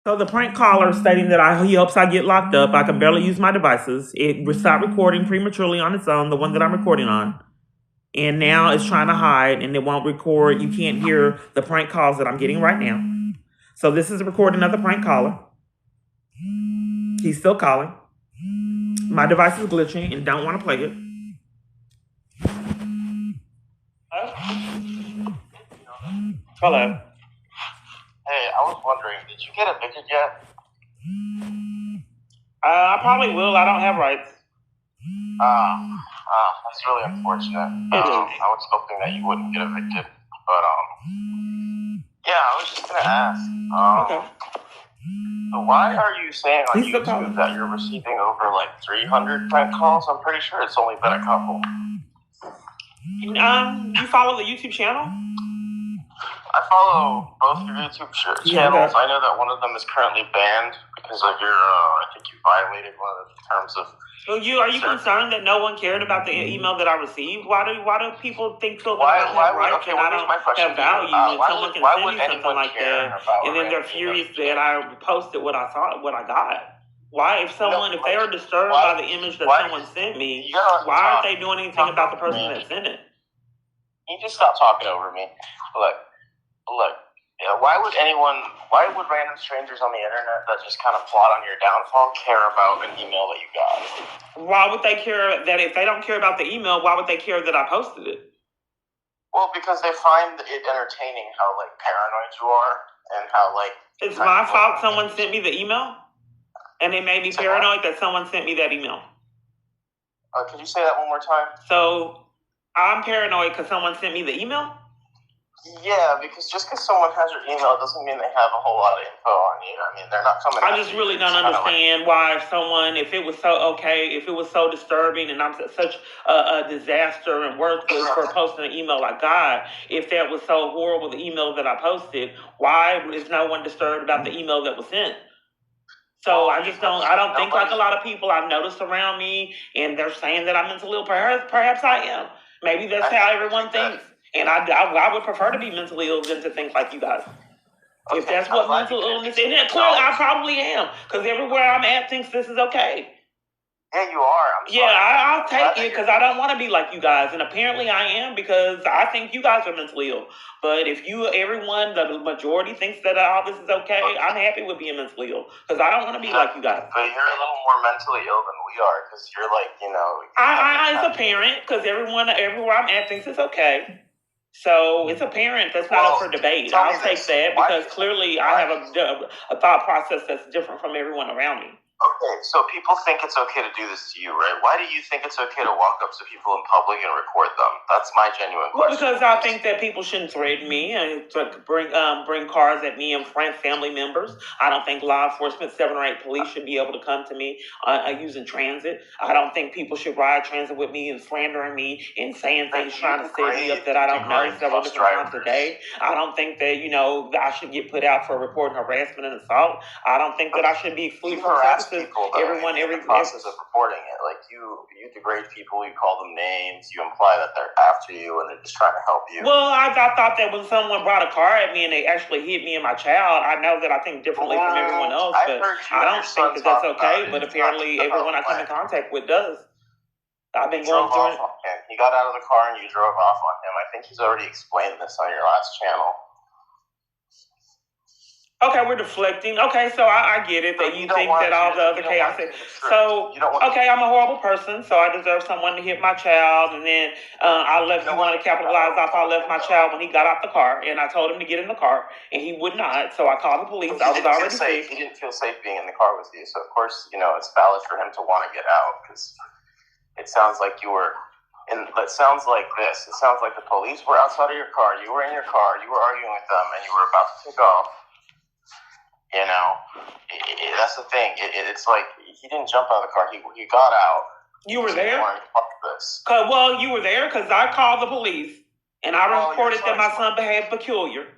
So the prank caller stating that he hopes I get locked up. I can barely use my devices. It stopped recording prematurely on its own, the one that I'm recording on. And now it's trying to hide and it won't record. You can't hear the prank calls that I'm getting right now. So this is a recording of the prank caller. He's still calling. My device is glitching and don't want to play it. Hello. Hey, I was wondering, did you get evicted yet? I probably will. I don't have rights. That's really unfortunate. I was hoping that you wouldn't get evicted, but yeah, I was just gonna ask. Okay. So why are you saying on He's still calling. YouTube that you're receiving over like 300 prank calls? I'm pretty sure it's only been a couple. You follow the YouTube channel? I follow both your YouTube channels. Yeah, okay. I know that one of them is currently banned because of your, I think you violated one of the terms of. So are you concerned that no one cared about the email that I received? Why do people think so? Why I don't have rights okay, and I don't have value? And someone can send me something like that, and then they're furious that I posted what I saw, what I got. Why, if they are disturbed by the image that someone sent me, why aren't they doing anything about the person that sent it? You just stop talking over me. Look. Why would random strangers on the internet that just kind of plot on your downfall care about an email that you got? Why would they care that if they don't care about the email, why would they care that I posted it? Well, because they find it entertaining how paranoid you are and how it's my fault someone sent me the email, and it made me paranoid that someone sent me that email. Could you say that one more time? So I'm paranoid because someone sent me the email? Yeah, because just because someone has your email doesn't mean they have a whole lot of info on you. I mean, they're not coming. I just really don't understand why if it was so disturbing and I'm such a disaster and worthless for posting an email I got, if that was so horrible, the email that I posted, why is no one disturbed about the email that was sent? So I don't think like a lot of people I've noticed around me, and they're saying that I'm mentally ill. Perhaps I am. Maybe that's how everyone thinks. And I would prefer to be mentally ill than to think like you guys. Okay, if that's what mental illness is, and clearly I probably am, because everywhere I'm at thinks this is okay. Yeah, you are. I'll take it because I don't want to be like you guys, and apparently I am because I think you guys are mentally ill. But if the majority thinks that all this is okay, I'm happy with being mentally ill because I don't want to be like you guys. But you're a little more mentally ill than we are because you're it's apparent because everywhere I'm at thinks it's okay. So it's apparent that's not up for debate. I'll take that because clearly I have a thought process that's different from everyone around me. Okay, so people think it's okay to do this to you, right? Why do you think it's okay to walk up to people in public and record them? That's my genuine question. Well, because I think that people shouldn't threaten me and bring cars at me and family members. I don't think law enforcement, 7 or 8 police should be able to come to me using transit. I don't think people should ride transit with me and slandering me and saying things trying to set me up that I don't know several different times a day. I don't think that, I should get put out for reporting harassment and assault. I don't think that I should be excluded from services. People, every process of reporting it, you degrade people, you call them names, you imply that they're after you and they're just trying to help you. Well, I thought that when someone brought a car at me and they actually hit me and my child, I know that I think differently from everyone else, but I don't think that that's okay. But apparently, everyone I come in contact with does. I've been going through it. He got out of the car and you drove off on him. I think he's already explained this on your last channel. Okay, we're deflecting. Okay, so I get it that you think that all the other chaos. So, okay, I'm a horrible person, so I deserve someone to hit my child, and then I left. You want to capitalize off? I left my child when he got out the car, and I told him to get in the car, and he would not. So I called the police. I was already sick. He didn't feel safe being in the car with you, so of course, it's valid for him to want to get out because it sounds like you were. And it sounds like this. It sounds like the police were outside of your car. You were in your car. You were arguing with them, and you were about to take off. That's the thing. It's like he didn't jump out of the car. He got out. You were there? Well, you were there because I called the police and I reported that my son behaved peculiar.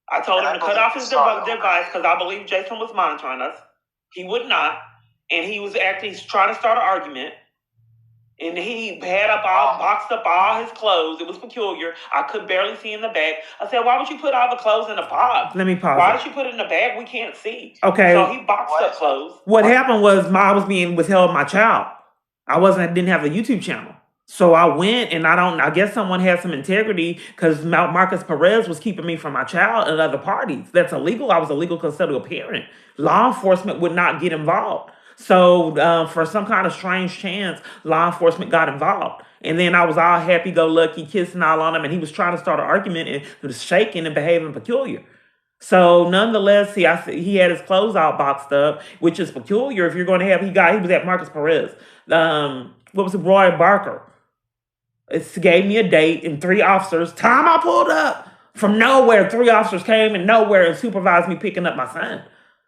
I told him to cut off his device because I believe Jason was monitoring us. He would not. And he was trying to start an argument. And he had boxed up all his clothes. It was peculiar. I could barely see in the bag. I said, why would you put all the clothes in a box? Let me pause. Why did you put it in a bag we can't see? Okay. So he boxed up clothes. What happened was I was being withheld my child. I didn't have a YouTube channel. So I went and I guess someone had some integrity because Marcus Perez was keeping me from my child and other parties. That's illegal. I was a legal custodial parent. Law enforcement would not get involved. So for some kind of strange chance, law enforcement got involved. And then I was all happy-go-lucky, kissing all on him, and he was trying to start an argument and he was shaking and behaving peculiar. So nonetheless, he had his clothes all boxed up, which is peculiar. If you're going to have, he was at Marcus Perez. What was it? Roy Barker. It gave me a date and 3 officers. Time I pulled up from nowhere. 3 officers came and nowhere and supervised me picking up my son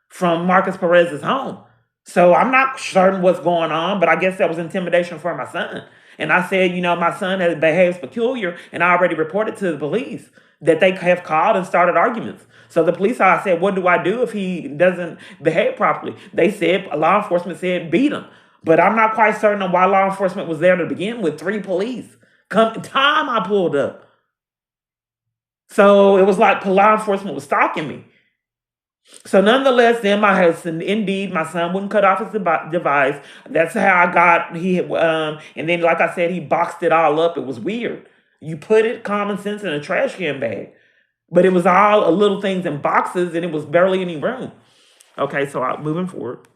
from Marcus Perez's home. So I'm not certain what's going on, but I guess that was intimidation for my son. And I said, my son has behaved peculiar, and I already reported to the police that they have called and started arguments. So the police, I said, what do I do if he doesn't behave properly? They said, law enforcement said, beat him. But I'm not quite certain on why law enforcement was there to begin with. 3 police. Time I pulled up. So it was like law enforcement was stalking me. So nonetheless, then indeed, my son wouldn't cut off his device. That's how I got, and then like I said, he boxed it all up. It was weird. You put it, common sense, in a trash can bag. But it was all little things in boxes, and it was barely any room. Okay, so moving forward.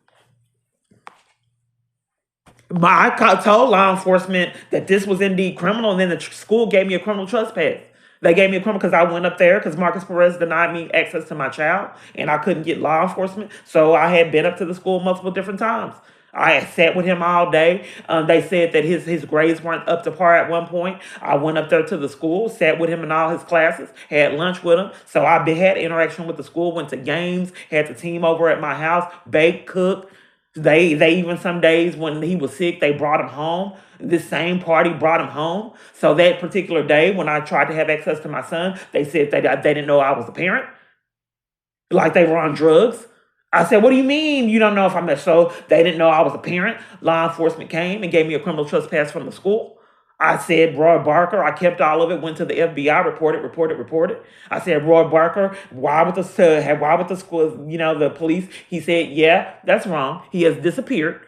I told law enforcement that this was indeed criminal, and then the school gave me a criminal trespass. They gave me a criminal because I went up there because Marcus Perez denied me access to my child, and I couldn't get law enforcement. So I had been up to the school multiple different times. I had sat with him all day. They said that his grades weren't up to par at one point. I went up there to the school, sat with him in all his classes, had lunch with him. So I had interaction with the school, went to games, had the team over at my house, baked, cooked. They even some days when he was sick, they brought him home. This same party brought him home. So that particular day when I tried to have access to my son, they said they didn't know I was a parent. Like they were on drugs. I said, what do you mean you don't know if I'm there? So they didn't know I was a parent. Law enforcement came and gave me a criminal trespass from the school. I said, Roy Barker, I kept all of it, went to the FBI, reported. I said, Roy Barker, why would the school, the police? He said, yeah, that's wrong. He has disappeared.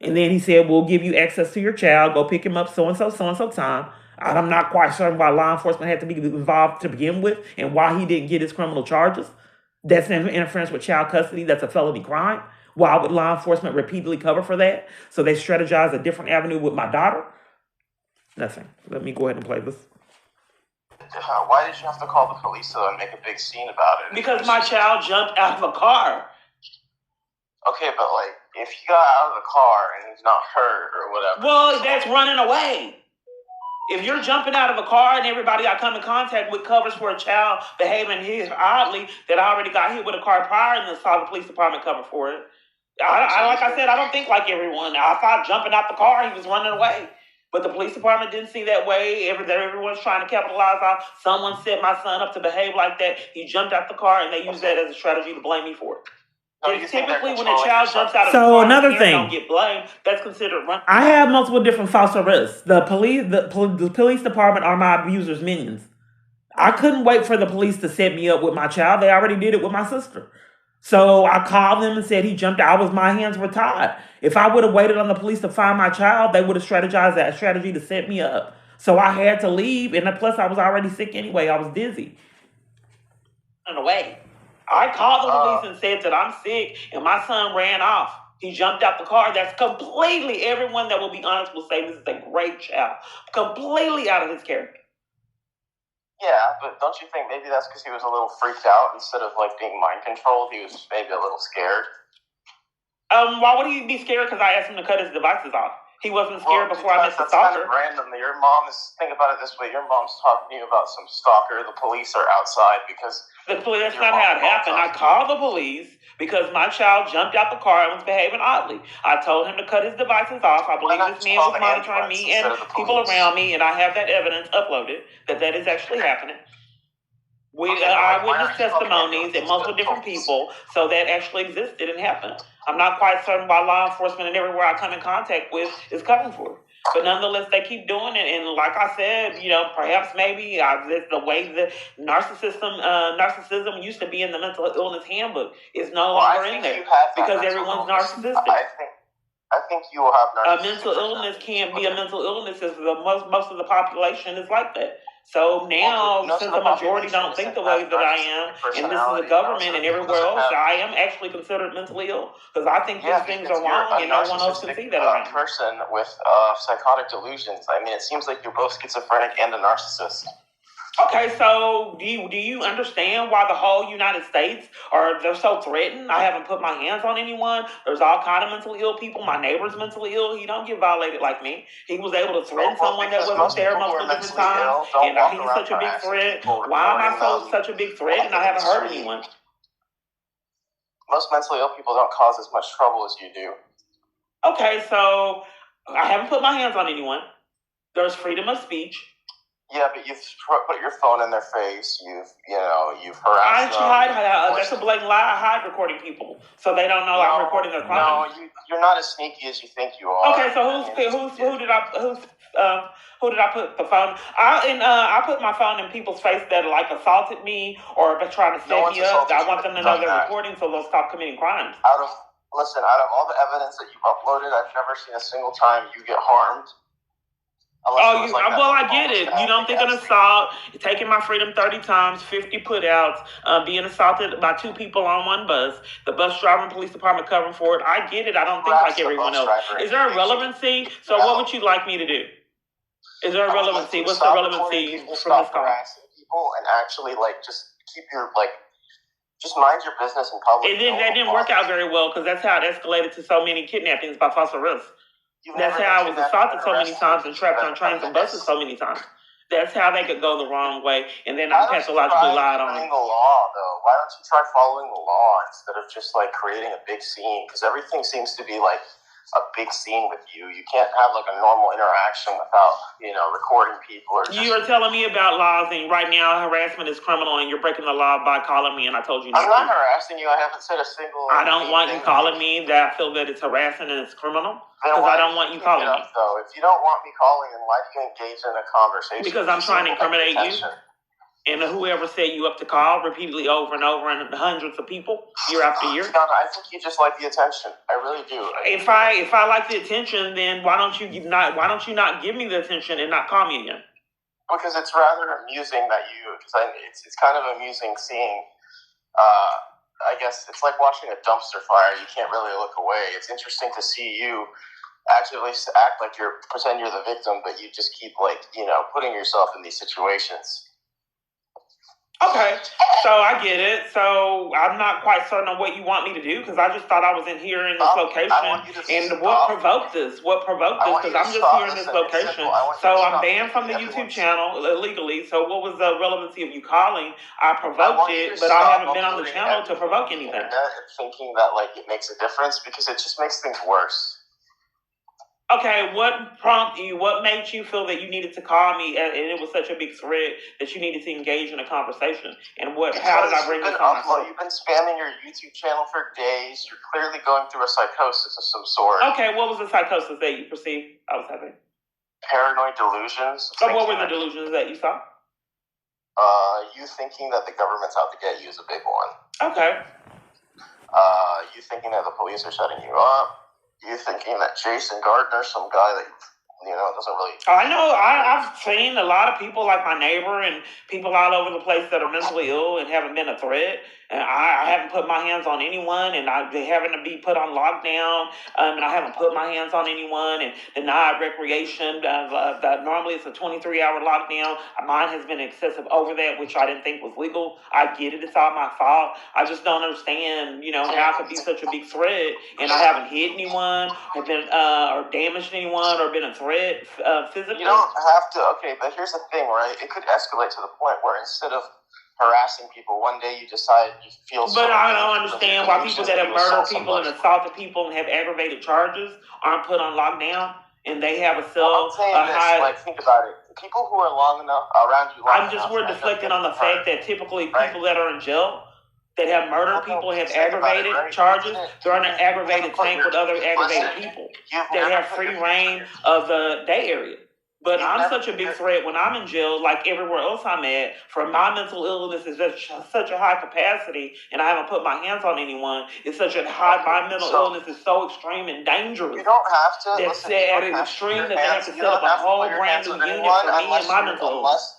And then he said, we'll give you access to your child. Go pick him up so-and-so time. I'm not quite certain why law enforcement had to be involved to begin with and why he didn't get his criminal charges. That's interference with child custody. That's a felony crime. Why would law enforcement repeatedly cover for that? So they strategized a different avenue with my daughter. Nothing. Let me go ahead and play this. Why did you have to call the police though and make a big scene about it? Because my child jumped out of a car. Okay, but if he got out of the car and he's not hurt or whatever. Well, that's running away. If you're jumping out of a car and everybody I come in contact with covers for a child behaving oddly that I already got hit with a car prior and then saw the police department cover for it. Like I said, I don't think like everyone. I thought jumping out the car, he was running away. But the police department didn't see that way. Everyone's trying to capitalize on. Someone set my son up to behave like that. He jumped out the car, and they used that as a strategy to blame me for it. So typically, when a child jumps out of the car, another thing, don't get blamed. That's considered running. I have multiple different false arrests. The police department are my abusers' minions. I couldn't wait for the police to set me up with my child. They already did it with my sister. So I called them and said he jumped out. My hands were tied. If I would have waited on the police to find my child, they would have strategized that strategy to set me up. So I had to leave, and plus I was already sick anyway. I was dizzy. Away. I called the police and said that I'm sick, and my son ran off. He jumped out the car. That's completely, everyone that will be honest will say this is a great child. Completely out of his character. Yeah, but don't you think maybe that's because he was a little freaked out instead of being mind controlled? He was maybe a little scared. Why would he be scared? Because I asked him to cut his devices off. He wasn't scared before I met the stalker. That's kind of random. Your mom is, think about it this way, your mom's talking to you about some stalker. The police are outside because... That's not how it happened. I called the police because my child jumped out the car and was behaving oddly. I told him to cut his devices off. I believe this man was monitoring me and people around me, and I have that evidence uploaded that is actually happening. Eyewitness testimonies and multiple different people, so that actually existed and happened. I'm not quite certain why law enforcement and everywhere I come in contact with is covering for it. But nonetheless, they keep doing it, and like I said, perhaps maybe the way the narcissism used to be in the mental illness handbook is no longer in there because everyone's narcissistic. I think you will have narcissistic. A mental illness can't be a mental illness if the most of the population is like that. So now, since the majority don't think the way that I am, and this is the government and everywhere else, I am actually considered mentally ill because I think these things are wrong, and no one else can see that. A person with psychotic delusions. I mean, it seems like you're both schizophrenic and a narcissist. Okay, so do you understand why the whole United States they're so threatened? I haven't put my hands on anyone. There's all kind of mentally ill people. My neighbor's mentally ill. He don't get violated like me. He was able to threaten someone that wasn't there multiple different times, and he's such a big threat. Why am I such a big threat and I haven't hurt anyone? Most mentally ill people don't cause as much trouble as you do. Okay, so I haven't put my hands on anyone. There's freedom of speech. Yeah, but you've put your phone in their face. You've harassed them. That's a blatant lie. I hide recording people, so they don't know I'm recording their crimes. No, you're not as sneaky as you think you are. Okay, so who did I put the phone? I put my phone in people's face that assaulted me or trying to set me up. I want them to know they're recording, so they'll stop committing crimes. Out of all the evidence that you've uploaded, I've never seen a single time you get harmed. I get it. You don't think an assault, taking my freedom 30 times, 50 put-outs, being assaulted by 2 people on one bus, the bus driver and police department covering for it. I get it. I don't think like everyone else. Is there a relevancy? So what would you like me to do? Is there a relevancy? What's the relevancy from this call? Harassing people and actually just keep your just mind your business in public. That didn't work out very well because that's how it escalated to so many kidnappings by false arrests. That's how I was assaulted so many times and trapped on trains and buses so many times. That's how they could go the wrong way, and then I'm pathologically lied on. The law, though. Why don't you try following the law instead of just creating a big scene? Because everything seems to be a big scene with you. You can't have a normal interaction without recording people. You are telling me about laws, and right now harassment is criminal, and you're breaking the law by calling me, and I told you not I'm not harassing you. I haven't said a single. I don't want you calling me that I feel that it's harassing and it's criminal. Because I don't want you calling me. Though, if you don't want me calling, then why do you engage in a conversation? Because I'm trying to incriminate you. And whoever set you up to call repeatedly over and over and hundreds of people year after year. I think you just like the attention. I really do. If I like the attention, then why don't you not give me the attention and not call me again? Because it's rather amusing that it's kind of amusing seeing. I guess it's like watching a dumpster fire. You can't really look away. It's interesting to see you actively act like pretend you're the victim, but you just keep putting yourself in these situations. Okay, so I get it. So I'm not quite certain on what you want me to do because I just thought I was in here in this location. And what provoked this? Because I'm just here in this location. So I'm banned from the YouTube channel illegally. So what was the relevancy of you calling? I provoked it, but I haven't been on the channel to provoke anything. Thinking that it makes a difference because it just makes things worse. Okay, what prompted you? What made you feel that you needed to call me, and it was such a big threat that you needed to engage in a conversation? And how did I bring this on myself? You've been spamming your YouTube channel for days. You're clearly going through a psychosis of some sort. Okay, what was the psychosis that you perceived I was having? Paranoid delusions. So what were the delusions that you saw? You thinking that the government's out to get you is a big one. Okay. You thinking that the police are setting you up. You thinking that Jason Gardner, some guy that doesn't really. I know. I've seen a lot of people like my neighbor and people all over the place that are mentally ill and haven't been a threat. And I haven't put my hands on anyone, and they having to be put on lockdown. And I haven't put my hands on anyone and denied recreation. Normally it's a 23-hour lockdown. Mine has been excessive over that, which I didn't think was legal. I get it. It's all my fault. I just don't understand, how I could be such a big threat, and I haven't hit anyone, have been or damaged anyone, or been a threat physically. You don't have to. Okay, but here's the thing, right? It could escalate to the point where instead of harassing people, one day you decide you feel. But I don't understand why people that have murdered people and assaulted people and have aggravated charges aren't put on lockdown, and they have a cell. Think about it. People who are around you. We're deflecting on the fact that typically people that are in jail, that have murdered people, have aggravated charges. They're on an aggravated tank with other aggravated people that have free reign of the Bay Area. But I'm such a big threat when I'm in jail, like everywhere else I'm at, for my mental illness is just such a high capacity, and I haven't put my hands on anyone. It's such a high, my mental illness is so extreme and dangerous. You don't have to. That's at an extreme that they have to set up a whole brand new unit for me and my mental illness.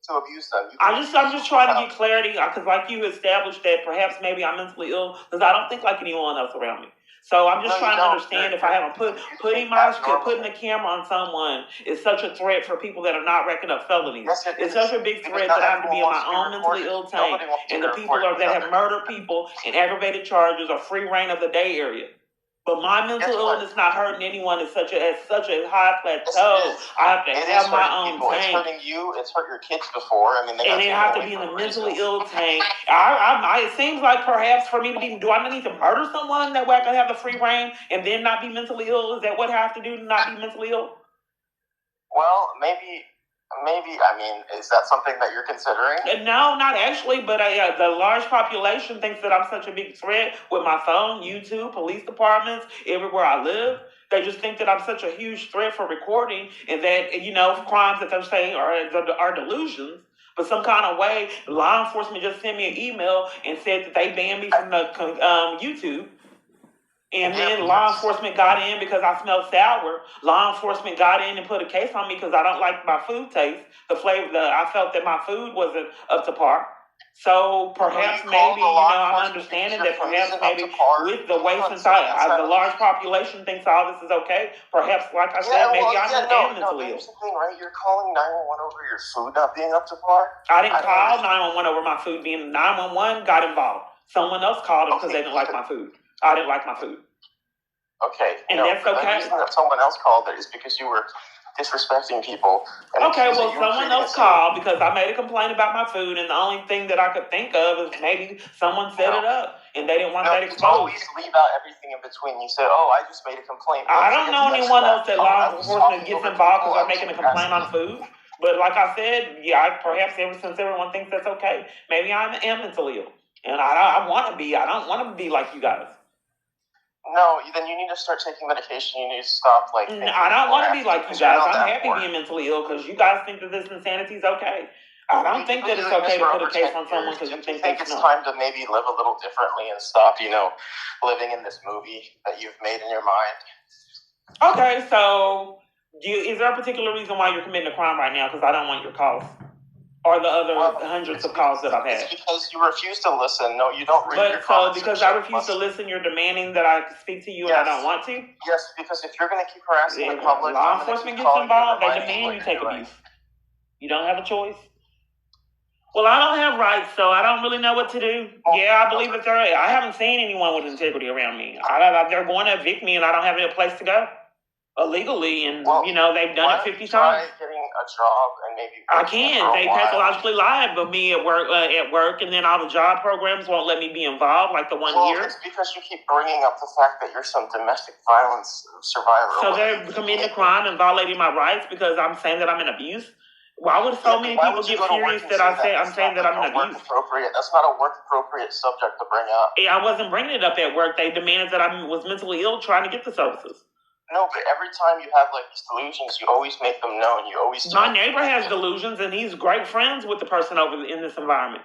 To abuse them. I'm just trying to get clarity, because like you established that perhaps maybe I'm mentally ill, because I don't think like anyone else around me. So I'm just trying to understand if I haven't putting the camera on someone is such a threat for people that are not reckoned up felonies. Yes, it's such a big threat that I have to be in my own mentally ill tank, and the people that have murdered people and aggravated charges are free reign of the Bay Area. But my mental illness not hurting anyone is such a high plateau. I have to have my own tank. It's hurting you. It's hurt your kids before. I mean, and they have to be in the mentally ill tank. It seems like perhaps for me to be, do I need to murder someone that way I can have the free reign and then not be mentally ill? Is that what I have to do to not be mentally ill? Well, maybe. I mean, is that something that you're considering? No, not actually, but the large population thinks that I'm such a big threat with my phone, YouTube, police departments, everywhere I live. They just think that I'm such a huge threat for recording, and that, crimes that they're saying are delusions. But some kind of way, law enforcement just sent me an email and said that they banned me from the YouTube. And then law enforcement got in because I smelled sour. Law enforcement got in and put a case on me because I don't like my food taste. The flavor, I felt that my food wasn't up to par. So perhaps maybe, I'm understanding that perhaps maybe with the way since the large population thinks all this is okay, perhaps, like I said, maybe I'm mentally ill. Here's the thing, right? You're calling 911 over your food not being up to par? I didn't call 911 over my food being, 911 got involved. Someone else called them because they didn't like my food. I didn't like my food. Okay. And that's okay. The reason that someone else called it is because you were disrespecting people. Okay, well, someone else called because I made a complaint about my food, and the only thing that I could think of is maybe someone set it up, and they didn't want that exposed. You always leave out everything in between. You say, I just made a complaint. I don't know anyone else that law enforcement gets involved because they're making a complaint on food. But like I said, perhaps since everyone thinks that's okay, maybe I am mentally ill. And I want to be. I don't want to be like you guys. No, then you need to start taking medication. You need to stop, I don't want to be like you guys. I'm happy being mentally ill because you guys think that this insanity is okay. I don't think that it's okay to put a case on someone because you think it's time to maybe live a little differently and stop, living in this movie that you've made in your mind. Okay, so is there a particular reason why you're committing a crime right now? Because I don't want your calls. Or the other hundreds of calls that I've had. It's because you refuse to listen. No, you don't read your comments. So because I refuse to listen, you're demanding that I speak to you and I don't want to? Yes, because if you're going to keep harassing the public... Law enforcement gets involved, they demand you take abuse. You don't have a choice? Well, I don't have rights, so I don't really know what to do. Yeah, I believe it's all right. I haven't seen anyone with integrity around me. They're going to evict me and I don't have any place to go. Illegally, and they've done it 50 times. Try getting a job and maybe I can. They pathologically lied about me at work, and then all the job programs won't let me be involved, like the one here. It's because you keep bringing up the fact that you're some domestic violence survivor. So they're committing a crime and violating my rights because I'm saying that I'm in abuse. Why would so many people get furious that I'm saying that I'm in abuse? That's not a work-appropriate subject to bring up. Yeah, I wasn't bringing it up at work. They demanded that I was mentally ill trying to get the services. No, but every time you have these delusions, you always make them known. You always. My neighbor has delusions, and he's great friends with the person over in this environment.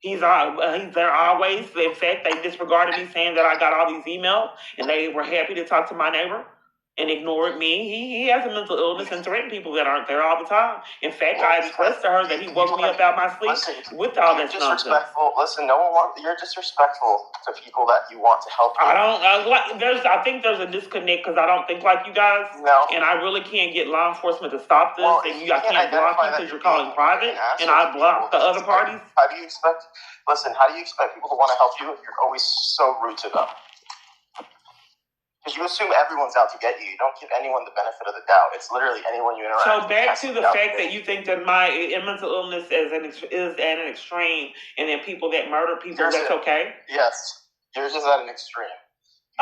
They're always. In fact, they disregarded me saying that I got all these emails, and they were happy to talk to my neighbor and ignored me. He has a mental illness and threatened people that aren't there all the time. In fact, I expressed to her that he woke me up out my sleep with all this nonsense. Listen, you're disrespectful to people that you want to help. I think there's a disconnect because I don't think like you guys. No. And I really can't get law enforcement to stop this. And I can't block you because you're calling private, and I block the other parties. How do you expect people to want to help you if you're always so rude to them? Because you assume everyone's out to get you. You don't give anyone the benefit of the doubt. It's literally anyone you interact with. So back to the fact that you think that my mental illness is at an extreme, and then people that murder people, that's okay? Yes. Yours is at an extreme.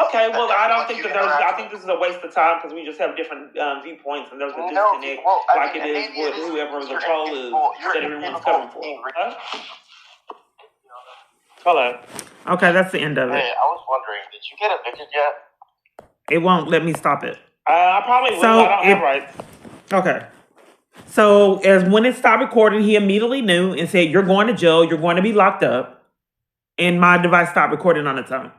Okay, well, I don't think that I think this is a waste of time because we just have different viewpoints, and there's a disconnect it is with whoever the troll is that everyone's coming for. Huh? Hello. Okay, that's the end of Hey, it. I was wondering, did you get evicted yet? It won't let me stop it. I probably will. So I don't have if rights. okay. So as when it stopped recording, he immediately knew and said, "You're going to jail. You're going to be locked up." And my device stopped recording on its own.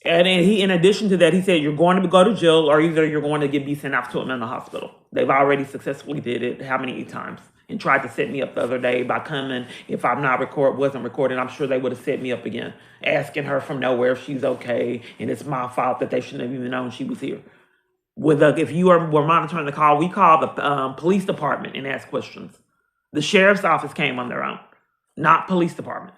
And then he, in addition to that, he said, "You're going to go to jail, or either you're going to be sent out to a mental hospital." They've already successfully did it how many times and tried to set me up the other day by coming. If I'm not wasn't recording, I'm sure they would have set me up again, asking her from nowhere if she's okay, and it's my fault that they shouldn't have even known she was here. If you were monitoring the call, we called the police department and asked questions. The sheriff's office came on their own, not police department.